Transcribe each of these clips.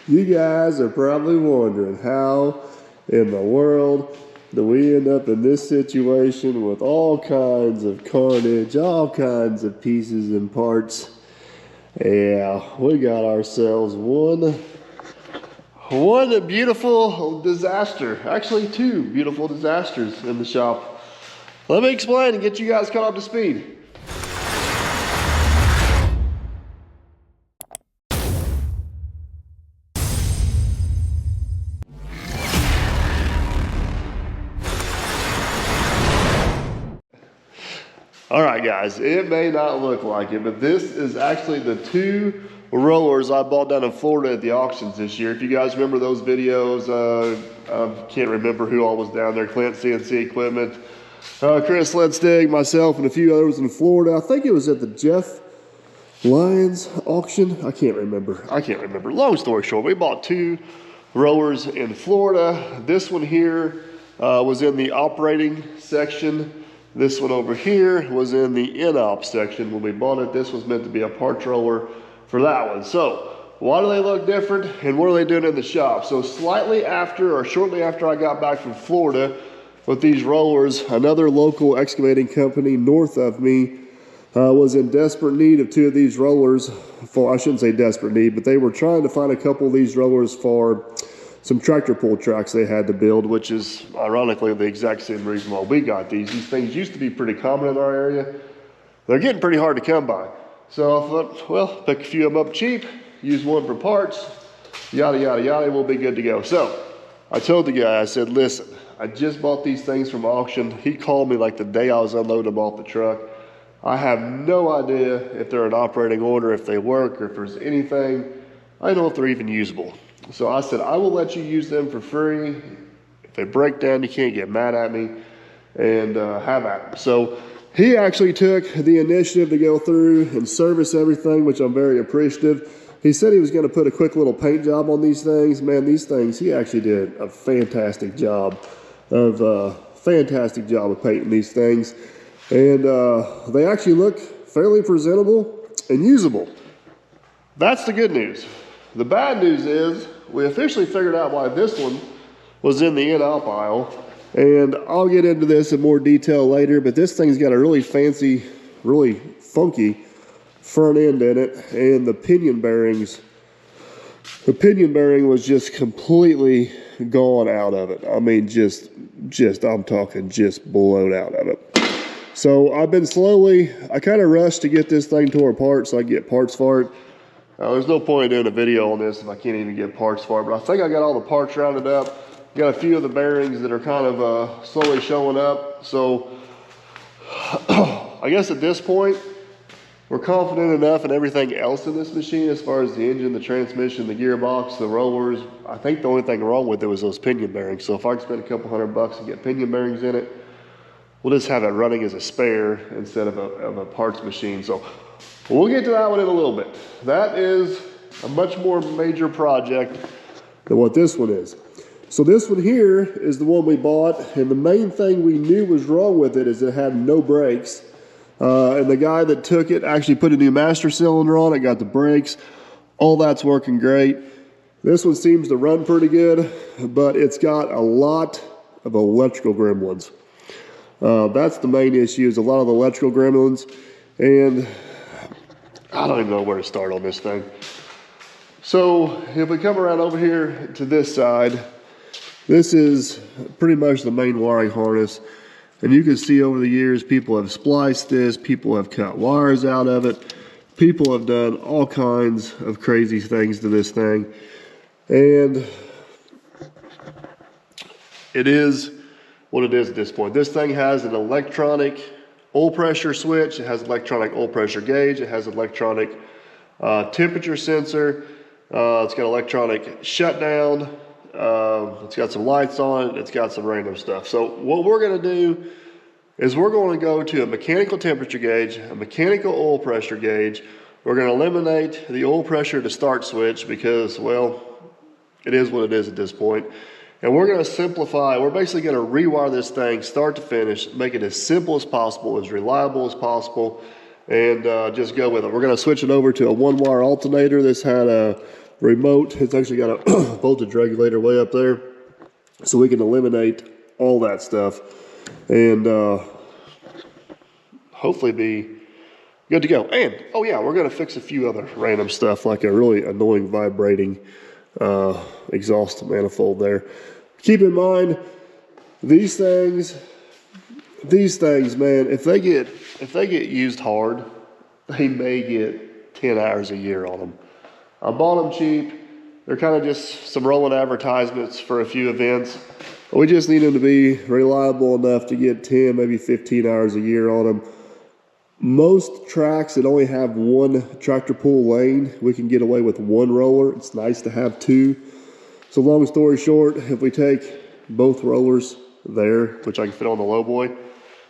You guys are probably wondering how in the world do we end up in this situation with all kinds of carnage, all kinds of pieces and parts. Yeah, we got ourselves one beautiful disaster. Actually, two beautiful disasters in the shop. Let me explain and get you guys caught up to speed. All right, guys, it may not look like it, but this is actually the two rollers I bought down in Florida at the auctions this year. If you guys remember those videos, I can't remember who all was down there. Clint, CNC Equipment, Chris Ledstig, myself, and a few others in Florida. I think it was at the Jeff Lyons auction. I can't remember. Long story short, we bought two rollers in Florida. This one here was in the operating section. This one over here was in the in-op section when we bought it. This was meant to be a parts roller for that one. So why do they look different and what are they doing in the shop? So slightly after or shortly after I got back from Florida with these rollers, another local excavating company north of me was in desperate need of two of these rollers for, I shouldn't say desperate need, but they were trying to find a couple of these rollers for some tractor pull tracks they had to build, which is ironically the exact same reason why we got these. These things used to be pretty common in our area. They're getting pretty hard to come by. So I thought, well, pick a few of them up cheap, use one for parts, yada, yada, yada, we'll be good to go. So I told the guy, I said, listen, I just bought these things from auction. He called me like the day I was unloading them off the truck. I have no idea if they're in operating order, if they work, or if there's anything. I don't know if they're even usable. So I said, I will let you use them for free. If they break down, you can't get mad at me, and have at them. So he actually took the initiative to go through and service everything, which I'm very appreciative. He said he was going to put a quick little paint job on these things. Man, these things, he actually did a fantastic job of painting these things. And they actually look fairly presentable and usable. That's the good news. The bad news is we officially figured out why this one was in the in-op aisle, and I'll get into this in more detail later, but this thing's got a really fancy, really funky front end in it, and the pinion bearing was just completely gone out of it. I mean, I'm talking just blown out of it. So I've been I kind of rushed to get this thing tore apart so I get parts for it. There's no point in doing a video on this if I can't even get parts for it, but I think I got all the parts rounded up. Got a few of the bearings that are kind of slowly showing up. So I guess at this point, we're confident enough in everything else in this machine as far as the engine, the transmission, the gearbox, the rollers. I think the only thing wrong with it was those pinion bearings. So if I can spend a couple $100 and get pinion bearings in it, we'll just have it running as a spare instead of a parts machine. So we'll get to that one in a little bit. That is a much more major project than what this one is. So this one here is the one we bought, and the main thing we knew was wrong with it is it had no brakes. And the guy that took it actually put a new master cylinder on it, got the brakes. All that's working great. This one seems to run pretty good, but it's got a lot of electrical gremlins. That's the main issue, is a lot of the electrical gremlins, and I don't even know where to start on this thing. So if we come around over here to this side, this is pretty much the main wiring harness. And you can see over the years, people have spliced this, people have cut wires out of it, people have done all kinds of crazy things to this thing. And it is what it is at this point. This thing has an electronic oil pressure switch, it has electronic oil pressure gauge, it has electronic temperature sensor, it's got electronic shutdown, it's got some lights on it, it's got some random stuff. So what we're going to do is we're going to go to a mechanical temperature gauge, a mechanical oil pressure gauge. We're going to eliminate the oil pressure to start switch because, well, it is what it is at this point. And we're going to simplify, we're basically going to rewire this thing start to finish, make it as simple as possible, as reliable as possible, and just go with it. We're going to switch it over to a one-wire alternator. This had a remote. It's actually got a voltage regulator way up there, so we can eliminate all that stuff and hopefully be good to go. And, oh yeah, we're gonna fix a few other random stuff, like a really annoying vibrating exhaust manifold there. Keep in mind, these things, man, if they get used hard, they may get 10 hours a year on them. I bought them cheap. They're kind of just some rolling advertisements for a few events. We just need them to be reliable enough to get 10, maybe 15 hours a year on them. Most tracks that only have one tractor pull lane, we can get away with one roller. It's nice to have two. So long story short, if we take both rollers there, which I can fit on the lowboy,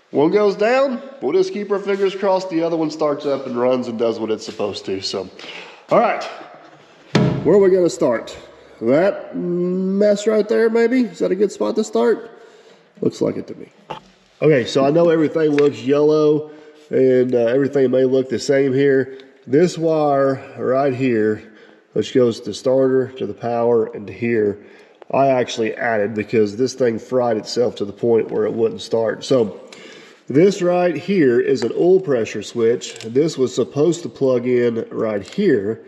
one goes down, we'll just keep our fingers crossed the other one starts up and runs and does what it's supposed to. So, all right, where are we gonna start? That mess right there, maybe? Is that a good spot to start? Looks like it to me. Okay, so I know everything looks yellow and everything may look the same here. This wire right here, which goes to starter, to the power, and to here, I actually added because this thing fried itself to the point where it wouldn't start. So this right here is an oil pressure switch. This was supposed to plug in right here.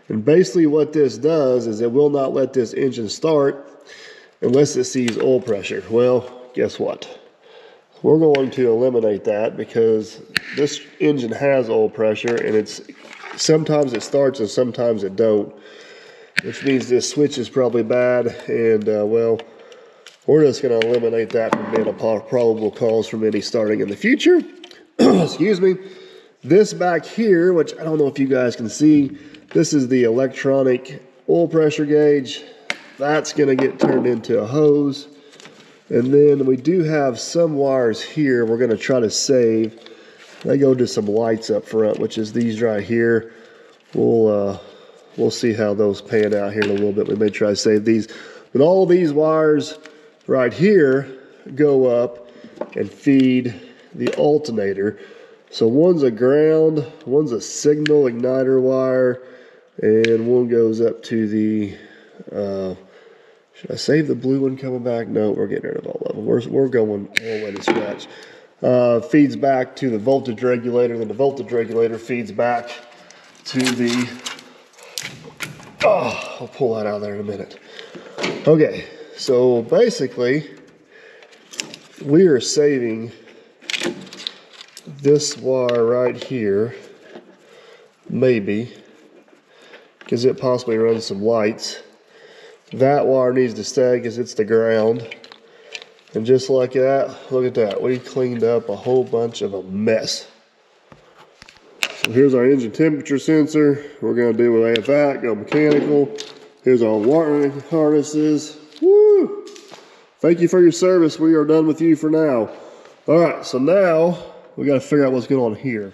And basically what this does is it will not let this engine start unless it sees oil pressure. Well, guess what? We're going to eliminate that because this engine has oil pressure and it's sometimes it starts and sometimes it don't, which means this switch is probably bad, and well, we're just going to eliminate that from being a probable cause from any starting in the future. Excuse me. This back here, which I don't know if you guys can see, this is the electronic oil pressure gauge. That's going to get turned into a hose. And then we do have some wires here we're going to try to save. They go to some lights up front, which is these right here. We'll see how those pan out here in a little bit. We may try to save these. But all these wires right here go up and feed the alternator. So one's a ground, one's a signal igniter wire, and one goes up to the, should I save the blue one coming back? No, we're getting rid of all of them. We're going all the way to scratch. Feeds back to the voltage regulator, then the voltage regulator feeds back to the, I'll pull that out of there in a minute. Okay, so basically, we are saving this wire right here, maybe, because it possibly runs some lights. That wire needs to stay because it's the ground. And just like that, look at that. We cleaned up a whole bunch of a mess. So here's our engine temperature sensor. We're going to do away with that, go mechanical. Here's our wiring harnesses. Woo! Thank you for your service. We are done with you for now. All right, so now we got to figure out what's going on here.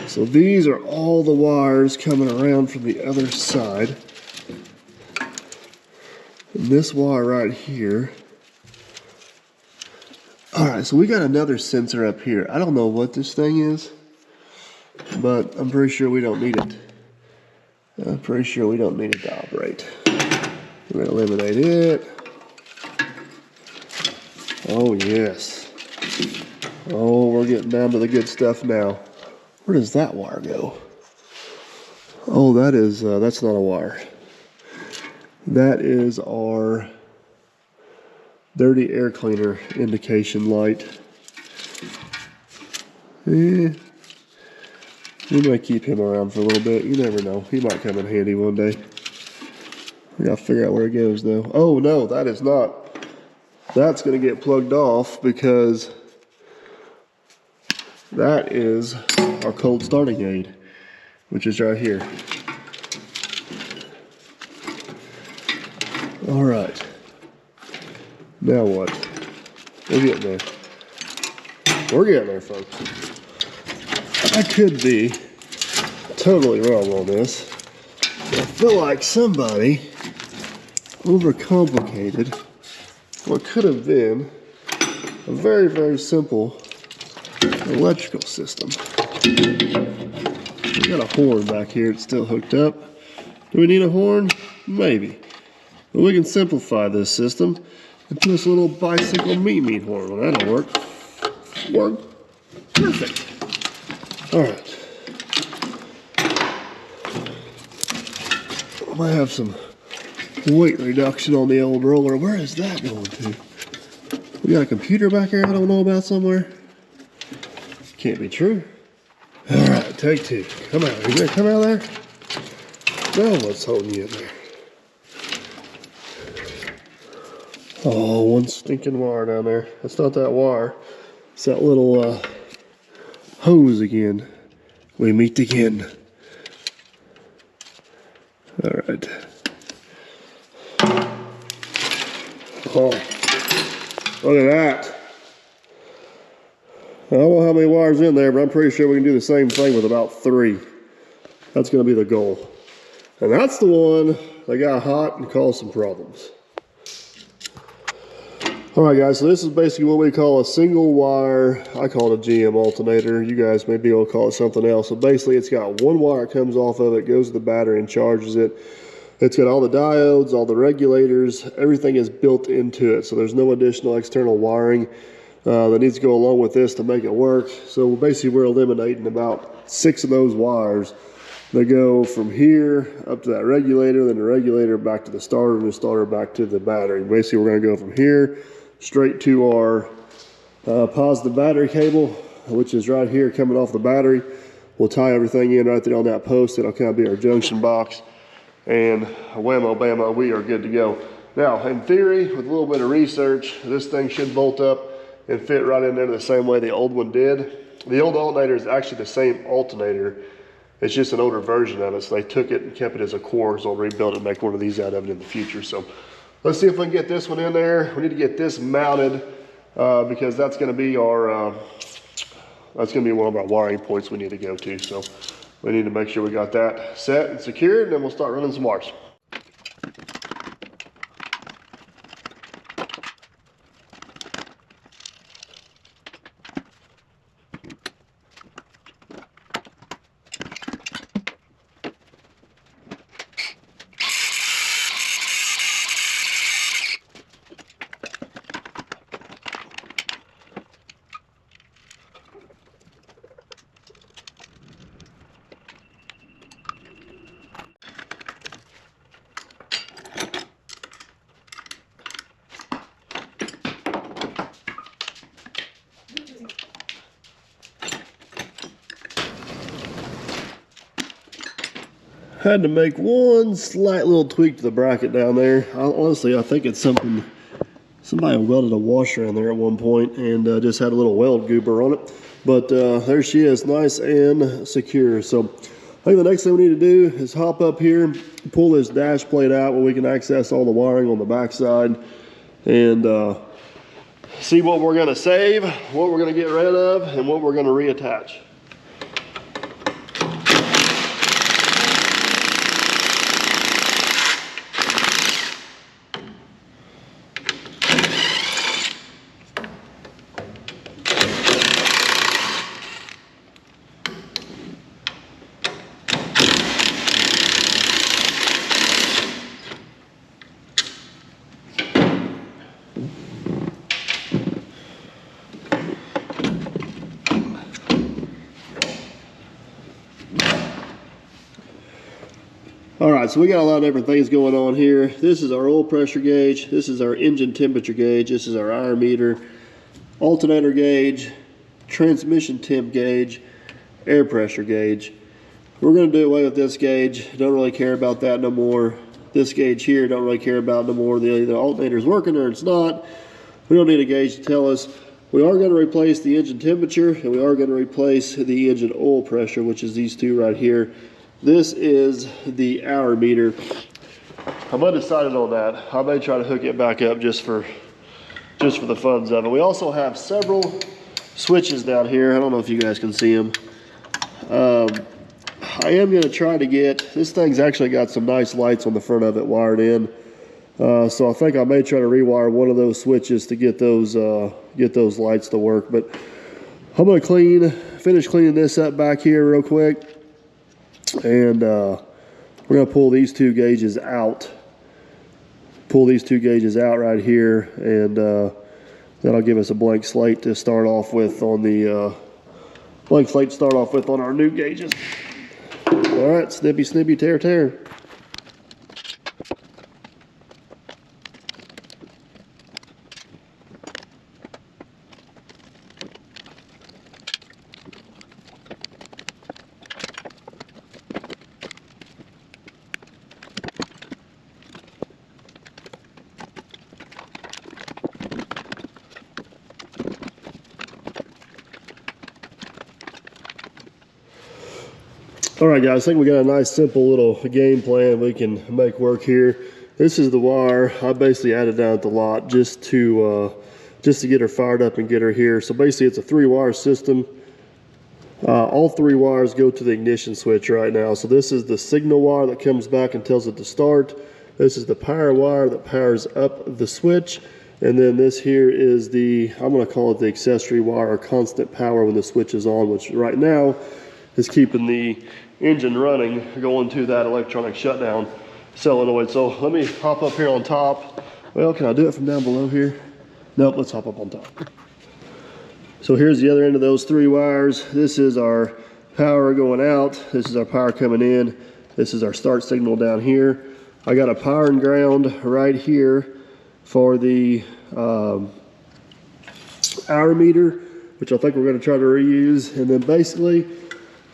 So these are all the wires coming around from the other side. And this wire right here. All right, so we got another sensor up here. I don't know what this thing is, but I'm pretty sure we don't need it. I'm pretty sure we don't need it to operate. We're gonna eliminate it. Oh yes. Oh, we're getting down to the good stuff now. Where does that wire go? Oh, that is, that's not a wire. That is our dirty air cleaner indication light. We might keep him around for a little bit. You never know. He might come in handy one day. We gotta figure out where it goes though. Oh no, that is not. That's gonna get plugged off because that is our cold starting aid, which is right here. All right. Now what? We're getting there. We're getting there, folks. I could be totally wrong on this. I feel like somebody overcomplicated what could have been a very, very simple electrical system. We got a horn back here. It's still hooked up. Do we need a horn? Maybe. But we can simplify this system and put this little bicycle meat horn. Well, that'll work. Work. Perfect. All right. I might have some weight reduction on the old roller. Where is that going to? We got a computer back here I don't know about somewhere? Can't be true. All right, take two. Come out. You gonna come out there? Now what's holding you in there? Oh, one stinking wire down there. That's not that wire. It's that little hose again. We meet again. All right. Oh, look at that. I don't know how many wires in there, but I'm pretty sure we can do the same thing with about 3. That's going to be the goal. And that's the one that got hot and caused some problems. All right, guys, so this is basically what we call a single wire. I call it a GM alternator. You guys may be able to call it something else. So basically, it's got one wire that comes off of it, goes to the battery and charges it. It's got all the diodes, all the regulators, everything is built into it. So there's no additional external wiring that needs to go along with this to make it work. So basically, we're eliminating about 6 of those wires. They go from here up to that regulator, then the regulator back to the starter, and the starter back to the battery. Basically, we're going to go from here straight to our positive battery cable, which is right here coming off the battery. We'll tie everything in right there on that post. It'll kind of be our junction box. And whammo bammo, we are good to go. Now, in theory, with a little bit of research, this thing should bolt up and fit right in there the same way the old one did. The old alternator is actually the same alternator. It's just an older version of it, so they took it and kept it as a core, so I'll rebuild it and make one of these out of it in the future. So let's see if we can get this one in there. We need to get this mounted because that's going to be our one of our wiring points we need to go to. So we need to make sure we got that set and secured, and then we'll start running some wires. Had to make one slight little tweak to the bracket down there. Honestly, I think it's something, somebody welded a washer in there at one point and just had a little weld goober on it. But there she is, nice and secure. So I think the next thing we need to do is hop up here, pull this dash plate out where we can access all the wiring on the backside and see what we're gonna save, what we're gonna get rid of, and what we're gonna reattach. All right, so we got a lot of different things going on here. This is our oil pressure gauge. This is our engine temperature gauge. This is our hour meter, alternator gauge, transmission temp gauge, air pressure gauge. We're gonna do away with this gauge. Don't really care about that no more. This gauge here, don't really care about no more. The alternator is working or it's not. We don't need a gauge to tell us. We are gonna replace the engine temperature and we are gonna replace the engine oil pressure, which is these two right here. This is the hour meter. I'm undecided on that. I may try to hook it back up just for the funs of it. We also have several switches down here. I don't know if you guys can see them. I am going to try to get, this thing's actually got some nice lights on the front of it wired in. So I think I may try to rewire one of those switches to get those lights to work. But I'm going to finish cleaning this up back here real quick. And we're we're going to pull these two gauges out. Pull these two gauges out right here, and that'll give us a blank slate to start off with on the on our new gauges. All right, snippy, snippy, tear, tear. All right, guys, I think we got a nice, simple little game plan we can make work here. This is the wire. I basically added down at the lot just to get her fired up and get her here. So basically, it's a 3-wire system. All 3 wires go to the ignition switch right now. So this is the signal wire that comes back and tells it to start. This is the power wire that powers up the switch. And then this here is the, I'm going to call it the accessory wire, or constant power when the switch is on, which right now is keeping the engine running, going to that electronic shutdown solenoid. So let me hop up here on top. Well, can I do it from down below here? Nope, let's hop up on top. So here's the other end of those 3 wires. This is our power going out. This is our power coming in. This is our start signal down here. I got a power and ground right here for the hour meter, which I think we're going to try to reuse. And then basically,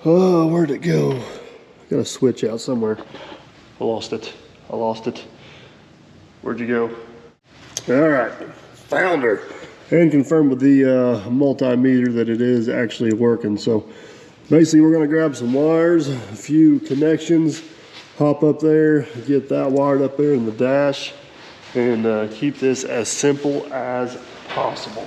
oh, where'd it go? I got a switch out somewhere. I lost it. Where'd you go? All right, found her. And confirmed with the multimeter that it is actually working. So basically, we're going to grab some wires, a few connections, hop up there, get that wired up there in the dash, and keep this as simple as possible.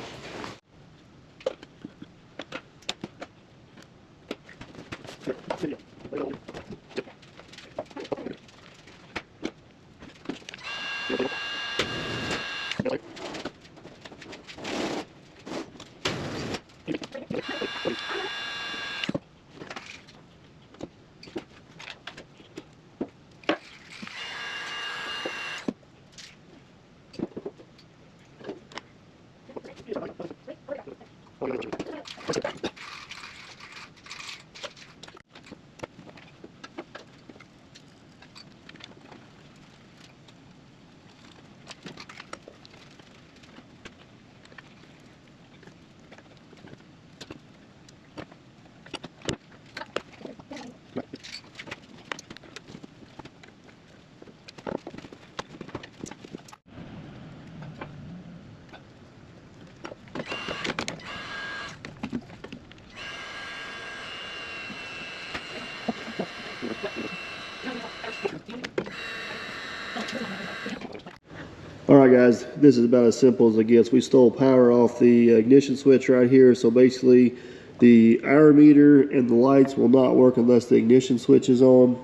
All right, guys, this is about as simple as it gets. We stole power off the ignition switch right here. So basically, the hour meter and the lights will not work unless the ignition switch is on.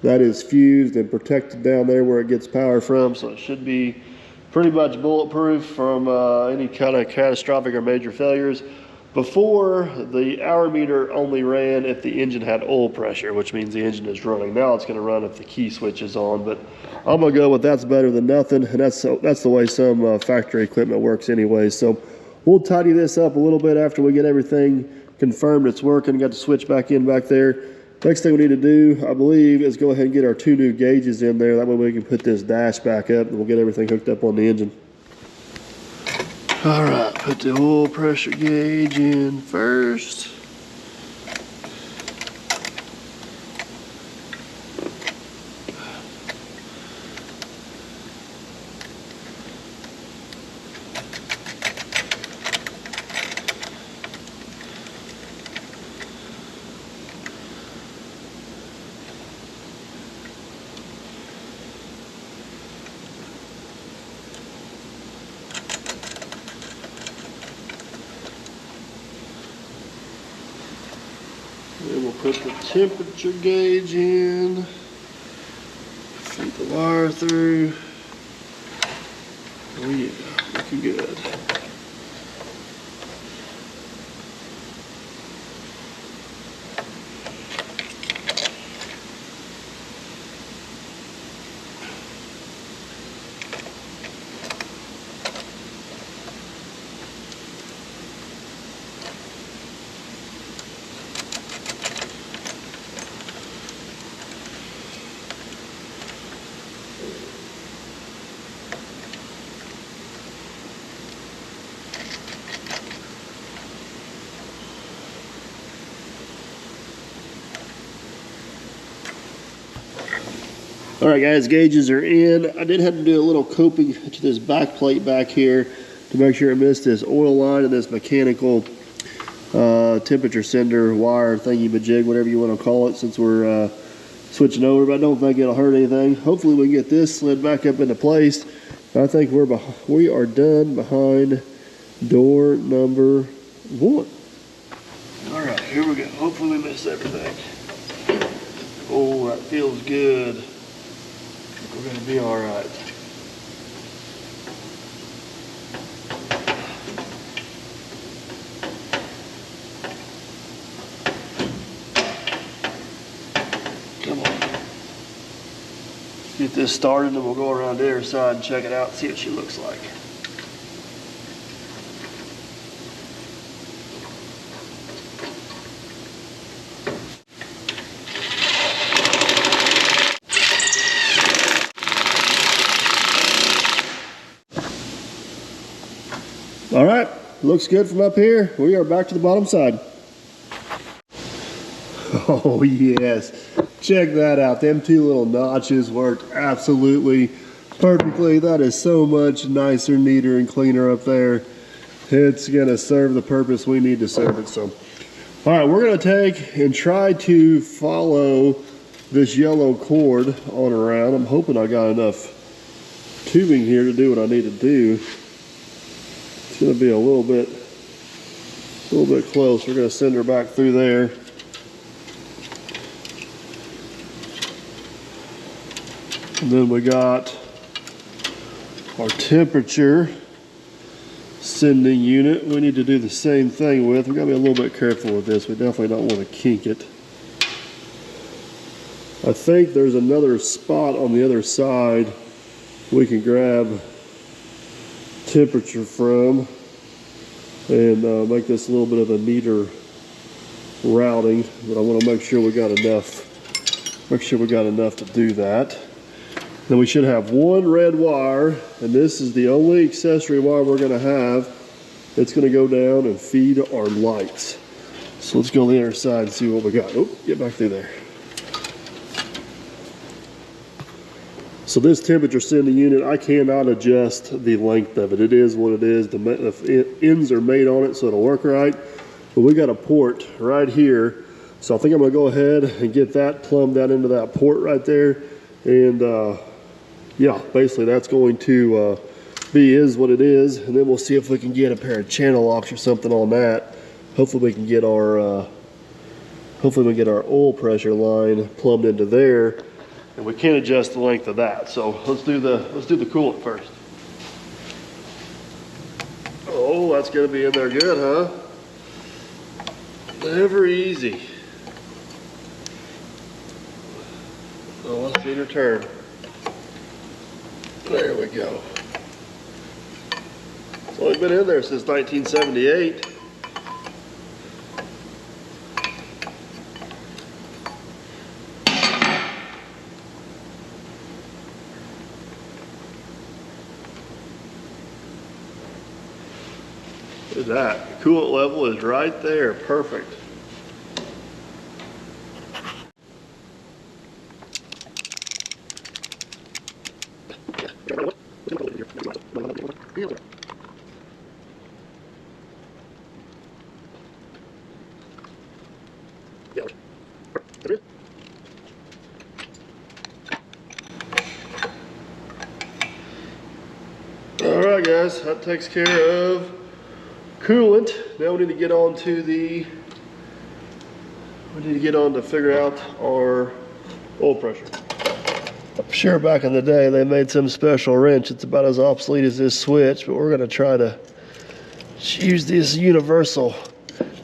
That is fused and protected down there where it gets power from. So it should be pretty much bulletproof from any kind of catastrophic or major failures. Before, the hour meter only ran if the engine had oil pressure, which means the engine is running. Now it's going to run if the key switch is on, but I'm going to go with that's better than nothing, and that's the way some factory equipment works anyway. So we'll tidy this up a little bit after we get everything confirmed it's working, got the switch back in back there. Next thing we need to do, I believe, is go ahead and get our 2 new gauges in there. That way we can put this dash back up and we'll get everything hooked up on the engine. All right, put the oil pressure gauge in first. Then we'll put the temperature gauge in, feed the wire through. Oh yeah, looking good. All right, guys, gauges are in. I did have to do a little coping to this back plate back here to make sure I missed this oil line and this mechanical temperature sender wire thingy-majig, whatever you want to call it, since we're switching over, but I don't think it'll hurt anything. Hopefully we can get this slid back up into place. I think we are done behind door number 1. All right, here we go. Hopefully we missed everything. Oh, that feels good. We're gonna be all right. Come on. Get this started and we'll go around the other side and check it out and see what she looks like. All right, looks good from up here. We are back to the bottom side. Oh yes, check that out. Them 2 little notches worked absolutely perfectly. That is so much nicer, neater, and cleaner up there. It's gonna serve the purpose we need to serve it. So, all right, we're gonna take and try to follow this yellow cord on around. I'm hoping I got enough tubing here to do what I need to do. It's going to be a little bit close. We're going to send her back through there. And then we got our temperature sending unit. We need to do the same thing with. We've got to be a little bit careful with this. We definitely don't want to kink it. I think there's another spot on the other side we can grab temperature from and make this a little bit of a neater routing, but I want to make sure we got enough to do that. Then we should have 1 red wire, and this is the only accessory wire we're going to have. It's going to go down and feed our lights. So let's go on the other side and see what we got. Oh, get back through there. So this temperature sending unit, I cannot adjust the length of it. It is what it is. The ends are made on it so it'll work right. But we got a port right here. So I think I'm gonna go ahead and get that plumbed down into that port right there. And yeah, basically that's going to be is what it is. And then we'll see if we can get a pair of channel locks or something on that. Hopefully we can get our oil pressure line plumbed into there. And we can't adjust the length of that. So let's do the coolant first. Oh, that's gonna be in there good, huh? Never easy. Oh, let's see her turn. There we go. It's only been in there since 1978. Look at that. The coolant level is right there. Perfect. All right, guys, that takes care of coolant. Now we need to get on to figure out our oil pressure. I'm sure back in the day they made some special wrench. It's about as obsolete as this switch, but we're gonna try to use this universal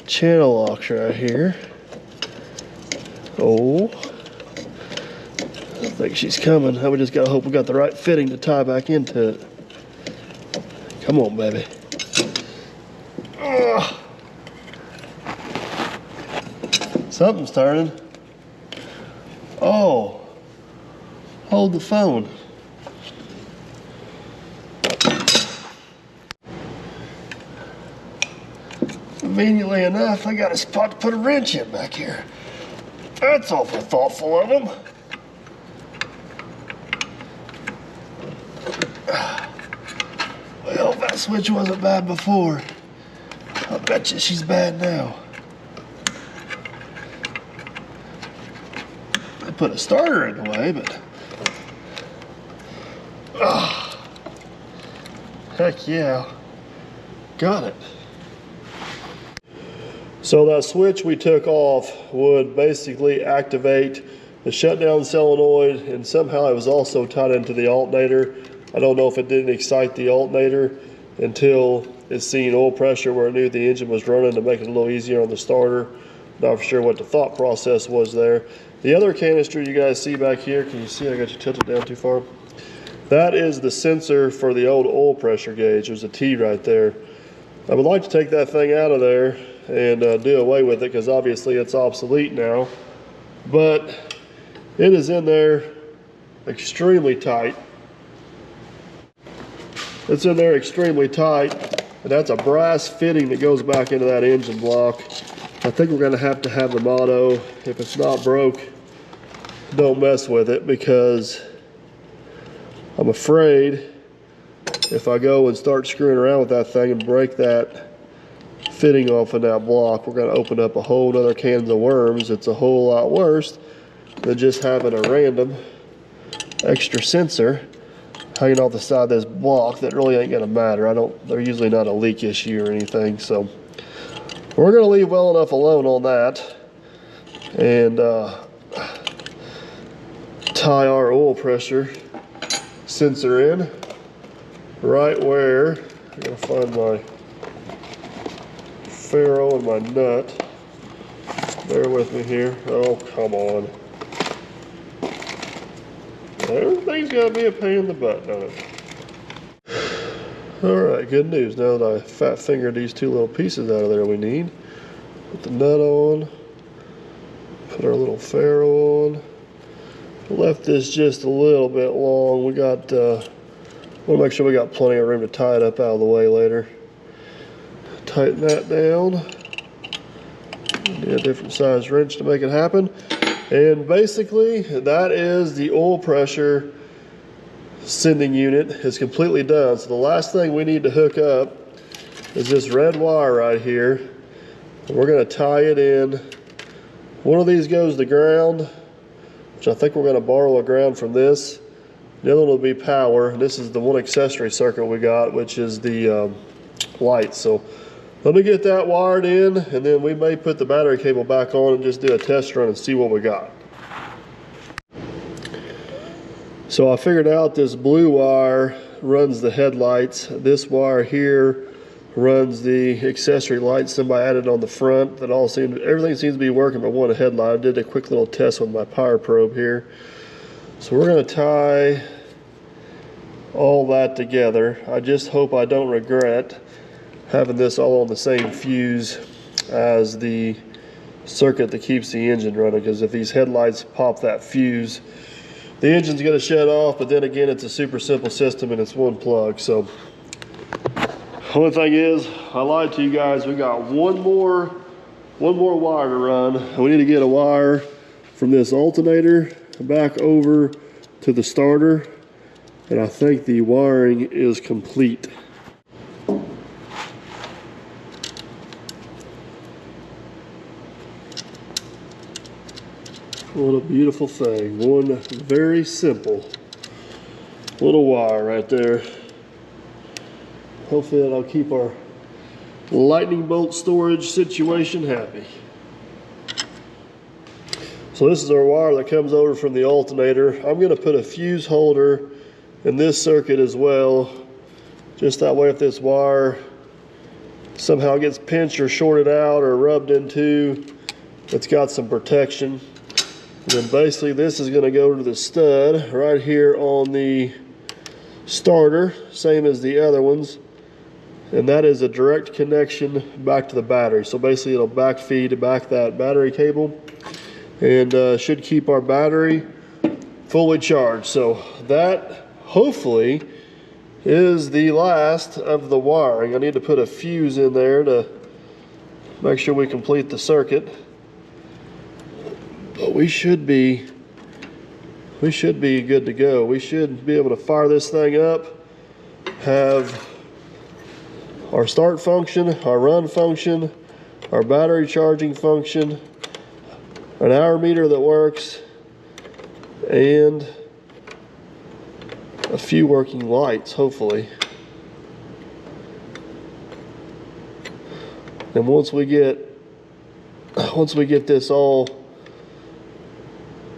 channel locks right here. Oh, I think she's coming. We just gotta hope we got the right fitting to tie back into it. Come on, baby. Ugh. Something's turning. Oh, hold the phone. Conveniently enough, I got a spot to put a wrench in back here. That's awful thoughtful of them. Well, that switch wasn't bad before. I bet you she's bad now. I put a starter in the way, but heck yeah, got it. So that switch we took off would basically activate the shutdown solenoid, and somehow it was also tied into the alternator. I don't know if it didn't excite the alternator until it's seen oil pressure where it knew the engine was running to make it a little easier on the starter. Not for sure what the thought process was there. The other canister you guys see back here, can you see I got you tilted down too far? That is the sensor for the old oil pressure gauge. There's a T right there. I would like to take that thing out of there and do away with it because obviously it's obsolete now. But it is in there extremely tight. It's in there extremely tight, and that's a brass fitting that goes back into that engine block. I think we're gonna have to have the motto, if it's not broke, don't mess with it, because I'm afraid if I go and start screwing around with that thing and break that fitting off of that block, we're gonna open up a whole other can of worms. It's a whole lot worse than just having a random extra sensor hanging off the side of this block that really ain't gonna matter. They're usually not a leak issue or anything, so we're gonna leave well enough alone on that and tie our oil pressure sensor in right where I'm gonna find my ferrule and my nut. Bear with me here. Oh, come on. Everything's got to be a pain in the butt, don't it? Alright, good news. Now that I fat fingered these two little pieces out of there we need. Put the nut on. Put our little ferrule on. Left this just a little bit long. We got, we'll make sure we got plenty of room to tie it up out of the way later. Tighten that down. Need a different size wrench to make it happen. And basically, that is the oil pressure sending unit. It's completely done. So the last thing we need to hook up is this red wire right here. And we're going to tie it in. One of these goes to ground, which I think we're going to borrow a ground from this. The other one will be power. This is the one accessory circuit we got, which is the light. So let me get that wired in, and then we may put the battery cable back on and just do a test run and see what we got. So I figured out this blue wire runs the headlights. This wire here runs the accessory lights somebody added on the front. That everything seems to be working but one headlight. I did a quick little test with my power probe here. So we're going to tie all that together. I just hope I don't regret having this all on the same fuse as the circuit that keeps the engine running, because if these headlights pop that fuse, the engine's going to shut off. But then again, it's a super simple system and it's one plug. So only thing is, I lied to you guys. We got one more wire to run. We need to get a wire from this alternator back over to the starter, and I think the wiring is complete. What a beautiful thing. One very simple little wire right there. Hopefully that'll keep our lightning bolt storage situation happy. So this is our wire that comes over from the alternator. I'm going to put a fuse holder in this circuit as well, just that way if this wire somehow gets pinched or shorted out or rubbed into, it's got some protection. And then basically this is going to go to the stud right here on the starter, same as the other ones. And that is a direct connection back to the battery. So basically it'll backfeed back that battery cable and should keep our battery fully charged. So that hopefully is the last of the wiring. I need to put a fuse in there to make sure we complete the circuit. But we should be good to go. We should be able to fire this thing up have our start function, our run function, our battery charging function, an hour meter that works, and a few working lights, hopefully. And once we get this all,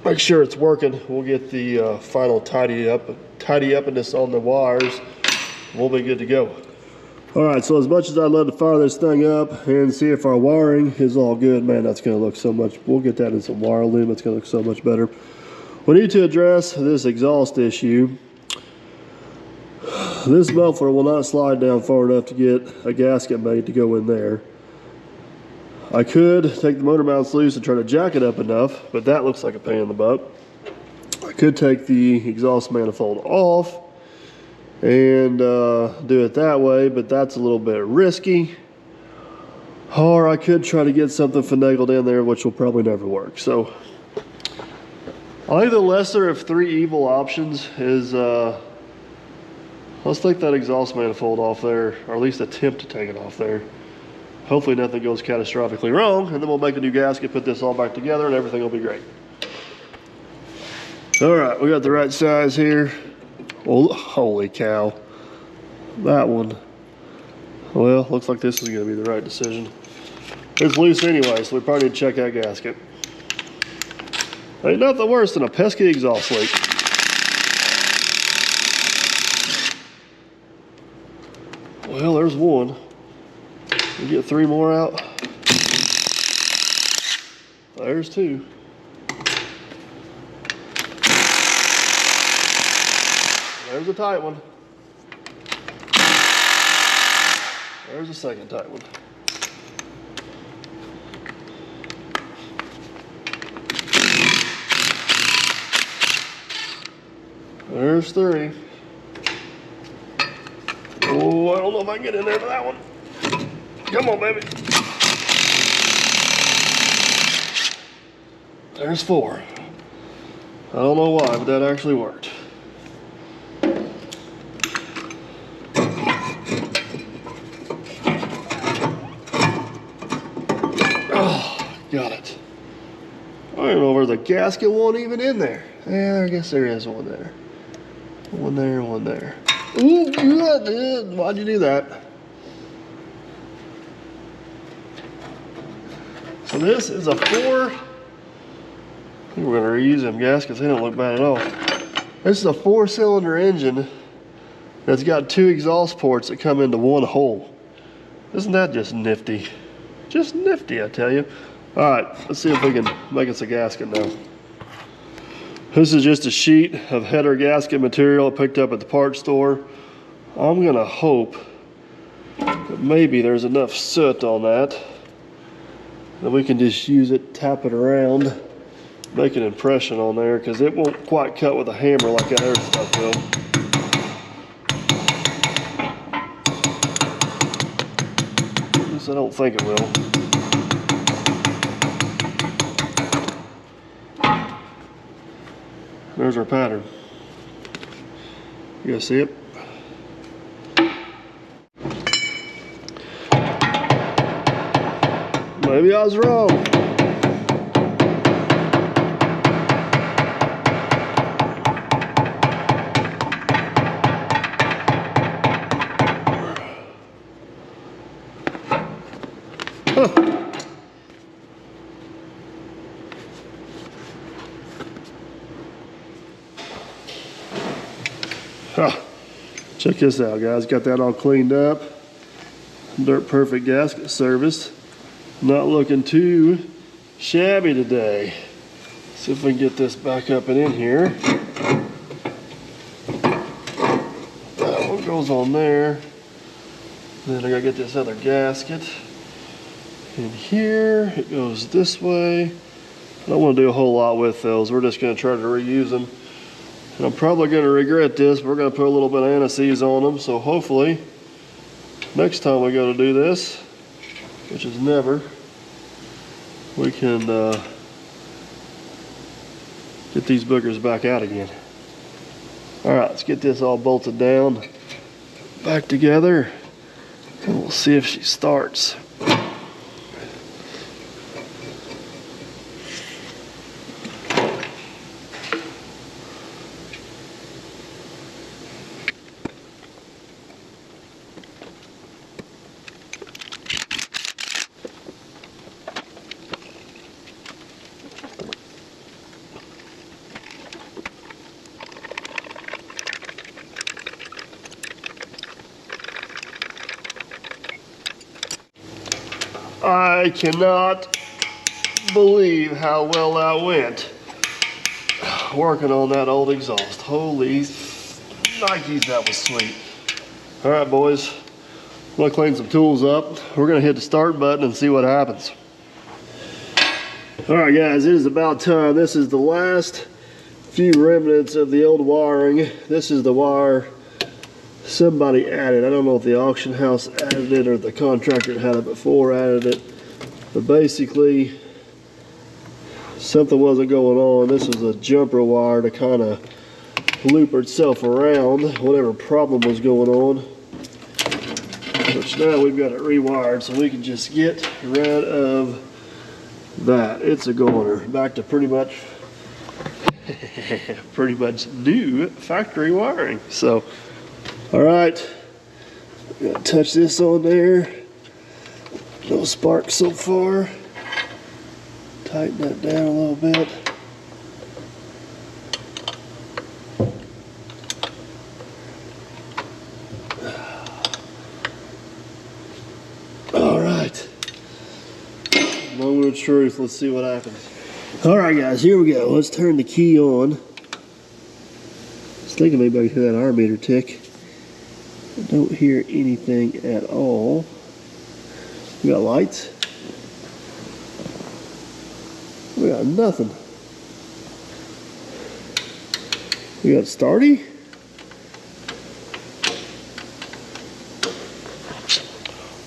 make sure it's working, we'll get the final tidy up and this on the wires. We'll be good to go. All right, so as much as I'd love to fire this thing up and see if our wiring is all good, man, that's gonna look so much, we'll get that in some wire loom, it's gonna look so much better. We need to address this exhaust issue. This muffler will not slide down far enough to get a gasket made to go in there. I could take the motor mounts loose and try to jack it up enough, but that looks like a pain in the butt. I could take the exhaust manifold off and do it that way, but that's a little bit risky. Or I could try to get something finagled in there, which will probably never work. So I think the lesser of three evil options is let's take that exhaust manifold off there, or at least attempt to take it off there. Hopefully nothing goes catastrophically wrong, and then we'll make a new gasket, put this all back together, and everything will be great. All right, we got the right size here. Oh, holy cow. That one. Well, looks like this is gonna be the right decision. It's loose anyway, so we probably need to check that gasket. Ain't nothing worse than a pesky exhaust leak. Well, there's one. We get three more out. There's two. There's a tight one. There's a second tight one. There's three. Oh, I don't know if I can get in there to that one. Come on, baby. There's four. I don't know why, but that actually worked. Oh, got it. I don't know where the gasket wasn't even in there. Yeah, I guess there is one there. One there, one there. Ooh, why'd you do that? So this is a I think we're gonna reuse them gaskets, they don't look bad at all. This is a 4-cylinder engine that's got 2 exhaust ports that come into one hole. Isn't that just nifty? Just nifty, I tell you. All right, let's see if we can make us a gasket now. This is just a sheet of header gasket material I picked up at the parts store. I'm gonna hope that maybe there's enough soot on that we can just use it, tap it around, make an impression on there, because it won't quite cut with a hammer like that other stuff will. At least I don't think it will. There's our pattern. You guys see it? Maybe I was wrong. Check this out, guys. Got that all cleaned up. Dirt perfect gasket service. Not looking too shabby today. See if we can get this back up and in here. That one goes on there. Then I gotta get this other gasket in here. It goes this way. I don't want to do a whole lot with those. We're just gonna try to reuse them. And I'm probably gonna regret this. We're gonna put a little bit of anti-seize on them. So hopefully next time we go to do this, which is never, we can get these boogers back out again. All right, let's get this all bolted down. back together and we'll see if she starts. I cannot believe how well that went. Working on that old exhaust. Holy Nikes, that was sweet. All right, boys. I'm gonna clean some tools up. We're gonna hit the start button and see what happens. All right, guys, it is about time. This is the last few remnants of the old wiring. This is the wire somebody added. I don't know if the auction house added it or the contractor that had it before added it, but basically something wasn't going on. This was a jumper wire to kind of loop itself around whatever problem was going on, which now we've got it rewired so we can just get rid of that. It's a goner. Back to pretty much new factory wiring. So all right, gotta touch this on there. No sparks so far. Tighten that down a little bit. All right, moment of truth. Let's see what happens. All right, guys, here we go. Let's turn the key on. I was thinking maybe I could hear that iron meter tick. I don't hear anything at all. We got lights. We got nothing. We got starty.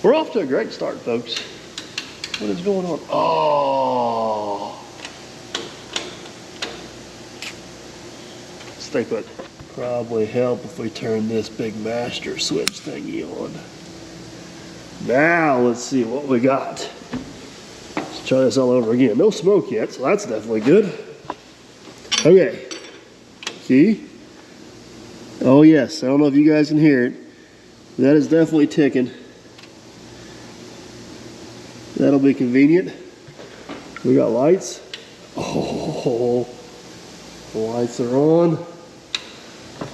We're off to a great start, folks. What is going on? Oh. Stay put. Probably help if we turn this big master switch thingy on. Now let's see what we got. Let's try this all over again. No smoke yet, so that's definitely good. Okay. Key. Oh yes, I don't know if you guys can hear it. That is definitely ticking. That'll be convenient. We got lights. Oh, the lights are on.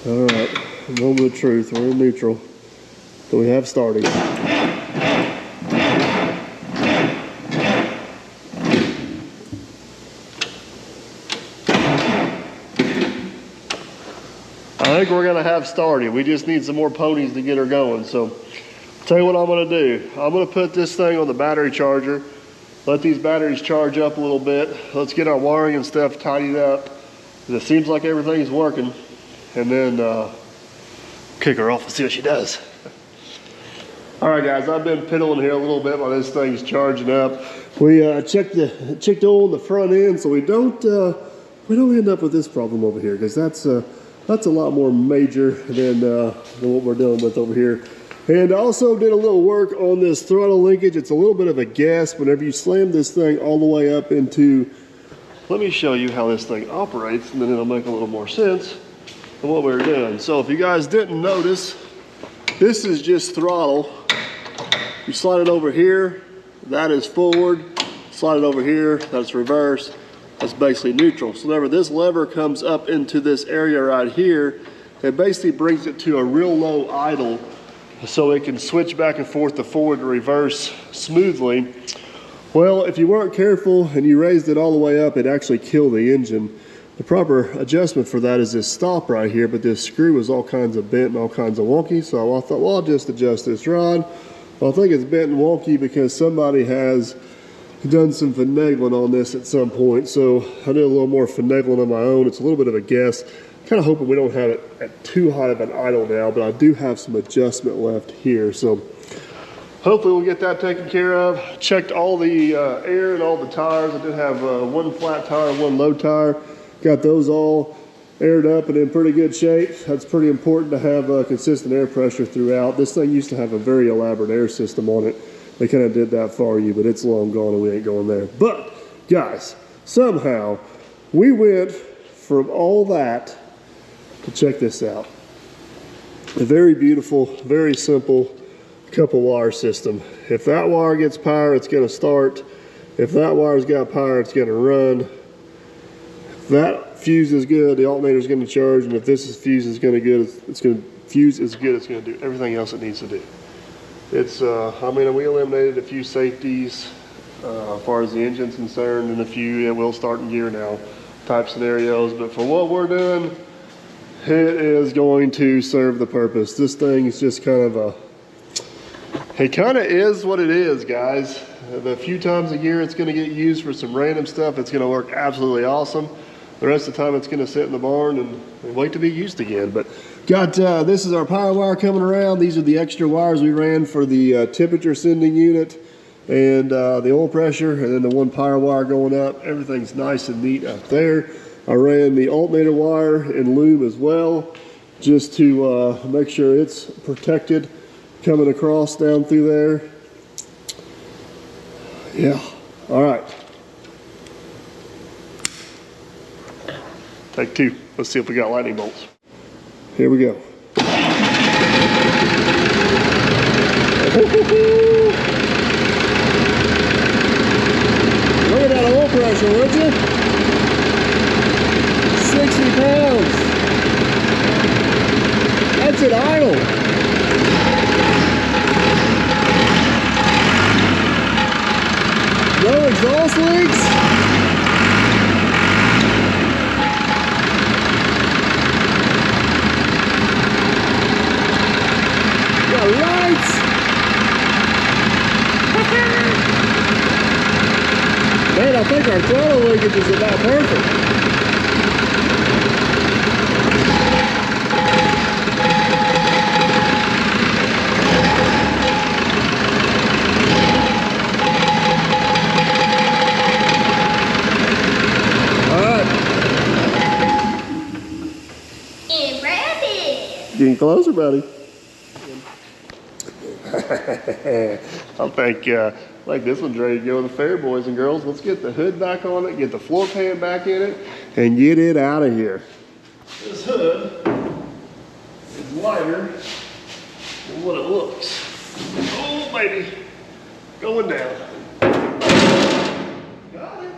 All right, moment of truth. We're in neutral. So we have starting. I think we're gonna have started. We just need some more ponies to get her going. So I'll tell you what I'm gonna do. I'm gonna put this thing on the battery charger, let these batteries charge up a little bit. Let's get our wiring and stuff tidied up. It seems like everything's working. And then kick her off and see what she does. All right, guys, I've been piddling here a little bit while this thing's charging up. We checked the oil in the front end so we don't end up with this problem over here, because that's a lot more major than what we're dealing with over here. And I also did a little work on this throttle linkage. It's a little bit of a guess whenever you slam this thing all the way up into. Let me show you how this thing operates, and then it'll make a little more sense than what we were doing. So if you guys didn't notice, this is just throttle. You slide it over here, that is forward. Slide it over here, that's reverse. That's basically neutral. So whenever this lever comes up into this area right here, it basically brings it to a real low idle so it can switch back and forth to forward and reverse smoothly. Well, if you weren't careful and you raised it all the way up, it actually killed the engine. The proper adjustment for that is this stop right here, but this screw was all kinds of bent and all kinds of wonky, so I thought, well, I'll just adjust this rod. Well, I think it's bent and wonky because somebody has done some finagling on this at some point, so I did a little more finagling on my own. It's a little bit of a guess. Kind of hoping we don't have it at too high of an idle now, but I do have some adjustment left here, so hopefully we'll get that taken care of. Checked all the air and all the tires. I did have one flat tire, one low tire. Got those all. aired up and in pretty good shape. That's pretty important to have consistent air pressure throughout. This thing used to have a very elaborate air system on it. They kind of did that for you, but it's long gone and we ain't going there. But guys, somehow we went from all that to check this out. A very beautiful, very simple couple wire system. If that wire gets power, it's going to start. If that wire's got power, it's going to run. If that fuse is good, the alternator's going to charge, and if this fuse is going to good, it's going to fuse is good, it's going to do everything else it needs to do. It's I mean, we eliminated a few safeties as far as the engine's concerned, and a few it will start in gear now type scenarios, but for what we're doing, it is going to serve the purpose. This thing is just kind of it kind of is what it is, guys. The few times a year it's going to get used for some random stuff, it's going to work absolutely awesome. The rest of the time it's going to sit in the barn and wait to be used again. But got this is our power wire coming around. These are the extra wires we ran for the temperature sending unit and the oil pressure, and then the one power wire going up. Everything's nice and neat up there. I ran the alternator wire and loop as well, just to make sure it's protected coming across down through there. Yeah, all right. Take two. Let's see if we got lightning bolts. Here we go. Look at that oil pressure, would you? 60 pounds. That's at idle. No exhaust leaks. Lights. Man, I think our throttle linkage is about perfect. All right. And Brandon. Getting closer, buddy. I think like this one's ready to go in the fair, boys and girls. Let's get the hood back on it, get the floor pan back in it, and get it out of here. This hood is lighter than what it looks. Oh, baby. Going down. Got it.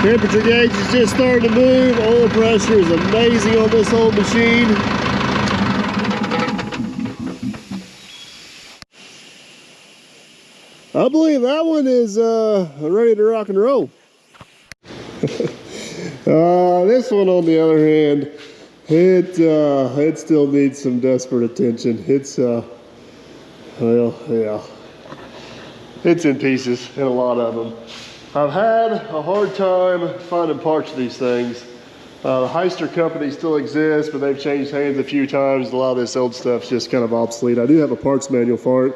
Temperature gauge is just starting to move. Oil pressure is amazing on this old machine. I believe that one is ready to rock and roll. This one, on the other hand, it still needs some desperate attention. It's well, yeah, it's in pieces, and a lot of them. I've had a hard time finding parts for these things. The Heister company still exists, but they've changed hands a few times. A lot of this old stuff's just kind of obsolete. I do have a parts manual for it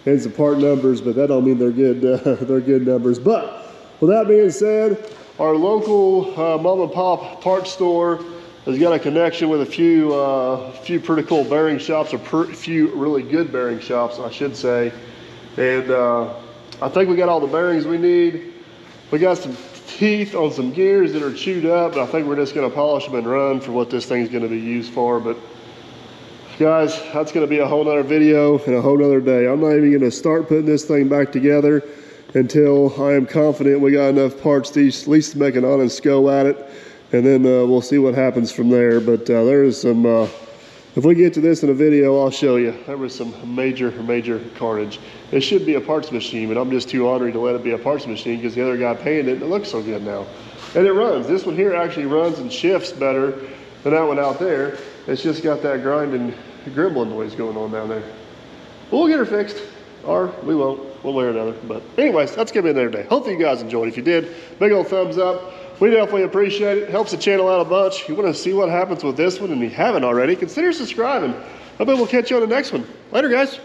and some part numbers, but that don't mean they're good. They're good numbers. But with that being said, our local mom and pop parts store has got a connection with a few pretty cool bearing shops, or few really good bearing shops, I should say. And I think we got all the bearings we need. We got some teeth on some gears that are chewed up, but I think we're just gonna polish them and run for what this thing's gonna be used for. But guys, that's gonna be a whole nother video and a whole nother day. I'm not even gonna start putting this thing back together until I am confident we got enough parts to at least make an honest go at it. And then we'll see what happens from there. But there is some, if we get to this in a video, I'll show you. There was some major carnage. It should be a parts machine, but I'm just too ornery to let it be a parts machine because the other guy painted it and it looks so good now. And it runs. This one here actually runs and shifts better than that one out there. It's just got that grinding, grimbling noise going on down there. We'll get her fixed, or we won't, one way or another. But anyways, that's gonna be another day. Hopefully you guys enjoyed. If you did, big old thumbs up. We definitely appreciate it. Helps the channel out a bunch. You want to see what happens with this one and you haven't already, consider subscribing. I bet we'll catch you on the next one. Later, guys.